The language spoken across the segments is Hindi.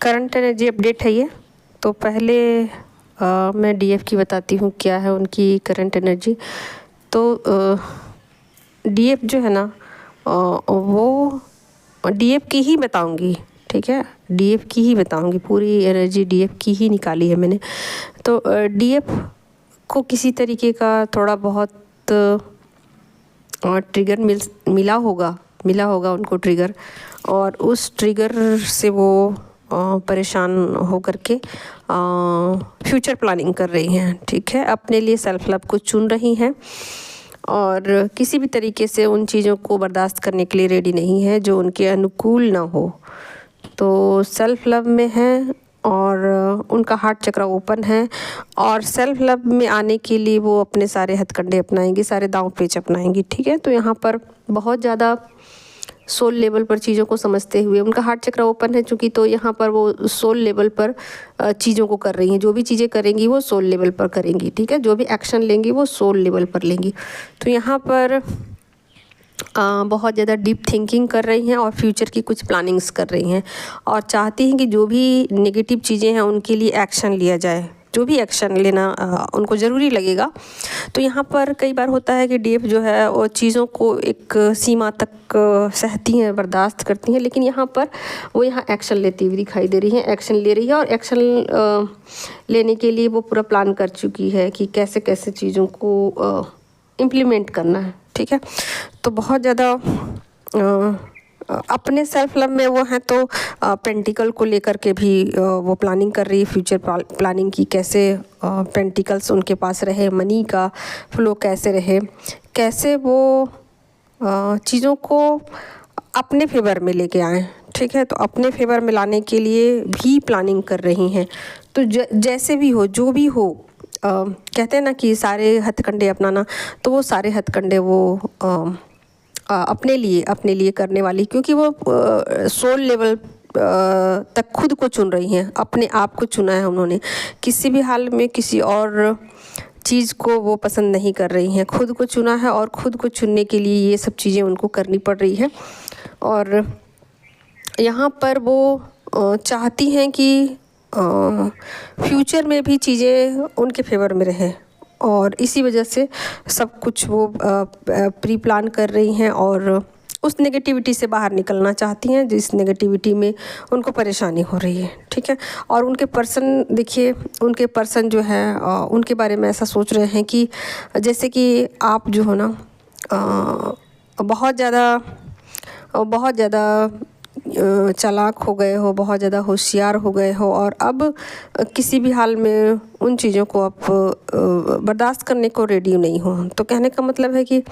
करंट एनर्जी अपडेट है ये। तो पहले मैं डीएफ की बताती हूँ क्या है उनकी करंट एनर्जी। तो डीएफ जो है ना वो डीएफ की ही बताऊँगी, ठीक है, डीएफ की ही बताऊँगी, पूरी एनर्जी डीएफ की ही निकाली है मैंने। तो डीएफ को किसी तरीके का थोड़ा बहुत ट्रिगर मिला होगा उनको ट्रिगर, और उस ट्रिगर से वो परेशान हो करके फ्यूचर प्लानिंग कर रही हैं, ठीक है, अपने लिए सेल्फ लव को चुन रही हैं और किसी भी तरीके से उन चीज़ों को बर्दाश्त करने के लिए रेडी नहीं है जो उनके अनुकूल ना हो। तो सेल्फ लव में है और उनका हार्ट चक्र ओपन है और सेल्फ लव में आने के लिए वो अपने सारे हथकंडे अपनाएंगी, सारे दांव पेच अपनाएंगी, ठीक है। तो यहाँ पर बहुत ज़्यादा सोल लेवल पर चीज़ों को समझते हुए उनका हार्ट चक्र ओपन है चूँकि, तो यहाँ पर वो सोल लेवल पर चीज़ों को कर रही हैं। जो भी चीज़ें करेंगी वो सोल लेवल पर करेंगी, ठीक है, जो भी एक्शन लेंगी वो सोल लेवल पर लेंगी। तो यहाँ पर बहुत ज़्यादा डीप थिंकिंग कर रही हैं और फ्यूचर की कुछ प्लानिंग्स कर रही हैं और चाहती हैं कि जो भी नेगेटिव चीज़ें हैं उनके लिए एक्शन लिया जाए, जो भी एक्शन लेना उनको ज़रूरी लगेगा। तो यहाँ पर कई बार होता है कि डीएफ जो है वो चीज़ों को एक सीमा तक सहती हैं, बर्दाश्त करती हैं, लेकिन यहाँ पर वो यहाँ एक्शन लेती हुई दिखाई दे रही हैं, एक्शन ले रही है और एक्शन लेने के लिए वो पूरा प्लान कर चुकी है कि कैसे कैसे चीज़ों को इम्प्लीमेंट करना है, ठीक है। तो बहुत ज़्यादा अपने सेल्फ लव में वो हैं, तो पेंटिकल को लेकर के भी वो प्लानिंग कर रही है, फ्यूचर प्लानिंग की, कैसे पेंटिकल्स उनके पास रहे, मनी का फ्लो कैसे रहे, कैसे वो चीज़ों को अपने फेवर में लेके आएँ, ठीक है। तो अपने फेवर में लाने के लिए भी प्लानिंग कर रही हैं। तो जैसे भी हो, जो भी हो, कहते हैं ना कि सारे हथकंडे अपनाना, तो वो सारे हथकंडे वो अपने लिए करने वाली, क्योंकि वो सोल लेवल तक खुद को चुन रही हैं, अपने आप को चुना है उन्होंने। किसी भी हाल में किसी और चीज़ को वो पसंद नहीं कर रही हैं, खुद को चुना है और खुद को चुनने के लिए ये सब चीज़ें उनको करनी पड़ रही है। और यहाँ पर वो चाहती हैं कि फ्यूचर में भी चीज़ें उनके फेवर में रहें और इसी वजह से सब कुछ वो प्री प्लान कर रही हैं और उस नेगेटिविटी से बाहर निकलना चाहती हैं जिस नेगेटिविटी में उनको परेशानी हो रही है, ठीक है। और उनके पर्सन, देखिए उनके पर्सन जो है उनके बारे में ऐसा सोच रहे हैं कि जैसे कि आप जो हो ना बहुत ज़्यादा चालाक हो गए हो, बहुत ज़्यादा होशियार हो गए हो और अब किसी भी हाल में उन चीज़ों को आप बर्दाश्त करने को रेडी नहीं हो। तो कहने का मतलब है कि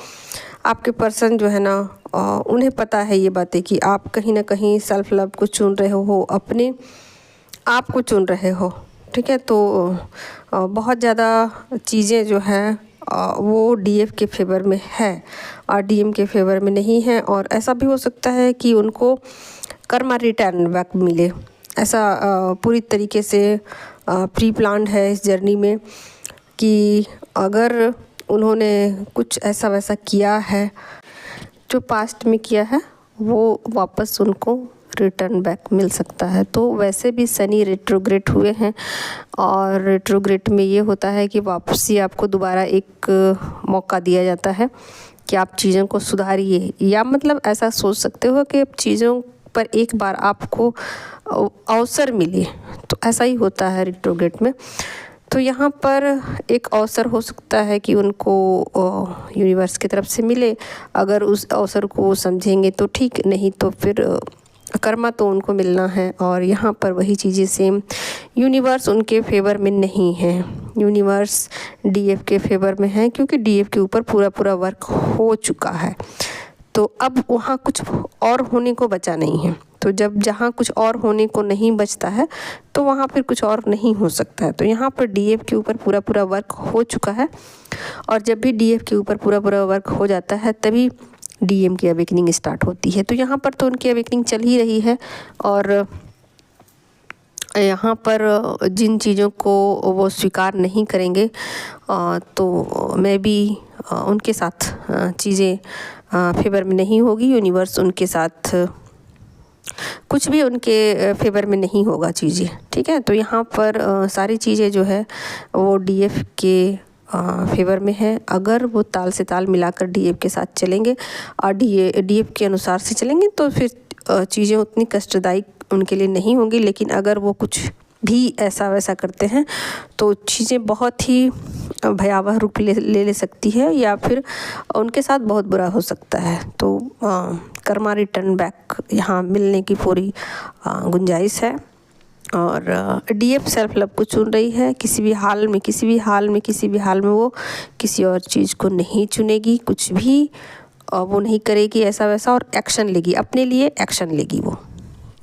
आपके पर्सन जो है ना उन्हें पता है ये बातें कि आप कहीं ना कहीं सेल्फ लव को चुन रहे हो, अपने आप को चुन रहे हो, ठीक है। तो बहुत ज़्यादा चीज़ें जो हैं वो डीएफ के फेवर में है और डीएम के फेवर में नहीं है। और ऐसा भी हो सकता है कि उनको कर्मा रिटर्न बैक मिले, ऐसा पूरी तरीके से प्री प्लान्ड है इस जर्नी में कि अगर उन्होंने कुछ ऐसा वैसा किया है जो पास्ट में किया है वो वापस उनको रिटर्न बैक मिल सकता है। तो वैसे भी शनि रेट्रोग्रेड हुए हैं और रेट्रोग्रेड में ये होता है कि वापसी आपको दोबारा एक मौका दिया जाता है कि आप चीज़ों को सुधारिए, या मतलब ऐसा सोच सकते हो कि चीज़ों पर एक बार आपको अवसर मिले, तो ऐसा ही होता है रेट्रोग्रेड में। तो यहाँ पर एक अवसर हो सकता है कि उनको यूनिवर्स की तरफ से मिले, अगर उस अवसर को समझेंगे तो ठीक, नहीं तो फिर कर्मा तो उनको मिलना है। और यहाँ पर वही चीज़ें सेम, यूनिवर्स उनके फेवर में नहीं है, यूनिवर्स डीएफ के फेवर में है क्योंकि डीएफ के ऊपर पूरा वर्क हो चुका है। तो अब वहाँ कुछ और होने को बचा नहीं है। तो जब जहाँ कुछ और होने को नहीं बचता है तो वहाँ फिर कुछ और नहीं हो सकता है। तो यहाँ पर डीएफ के ऊपर पूरा वर्क हो चुका है और जब भी डीएफ के ऊपर पूरा वर्क हो जाता है तभी डीएम की अवेकनिंग स्टार्ट होती है। तो यहाँ पर तो उनकी अवेकनिंग चल ही रही है और यहाँ पर जिन चीज़ों को वो स्वीकार नहीं करेंगे तो मैं भी उनके साथ चीज़ें फेवर में नहीं होगी, यूनिवर्स उनके साथ कुछ भी उनके फेवर में नहीं होगा चीज़ें, ठीक है। तो यहाँ पर सारी चीज़ें जो है वो डीएफ के फेवर में है। अगर वो ताल से ताल मिलाकर डीएफ के साथ चलेंगे और डीएफ के अनुसार से चलेंगे तो फिर चीज़ें उतनी कष्टदायक उनके लिए नहीं होंगी। लेकिन अगर वो कुछ भी ऐसा वैसा करते हैं तो चीज़ें बहुत ही भयावह रूप ले सकती है या फिर उनके साथ बहुत बुरा हो सकता है। तो कर्मा रिटर्न बैक यहाँ मिलने की पूरी गुंजाइश है। और डीएफ सेल्फ लव को चुन रही है। किसी भी हाल में वो किसी और चीज़ को नहीं चुनेगी, कुछ भी वो नहीं करेगी ऐसा वैसा, और एक्शन लेगी, अपने लिए एक्शन लेगी वो।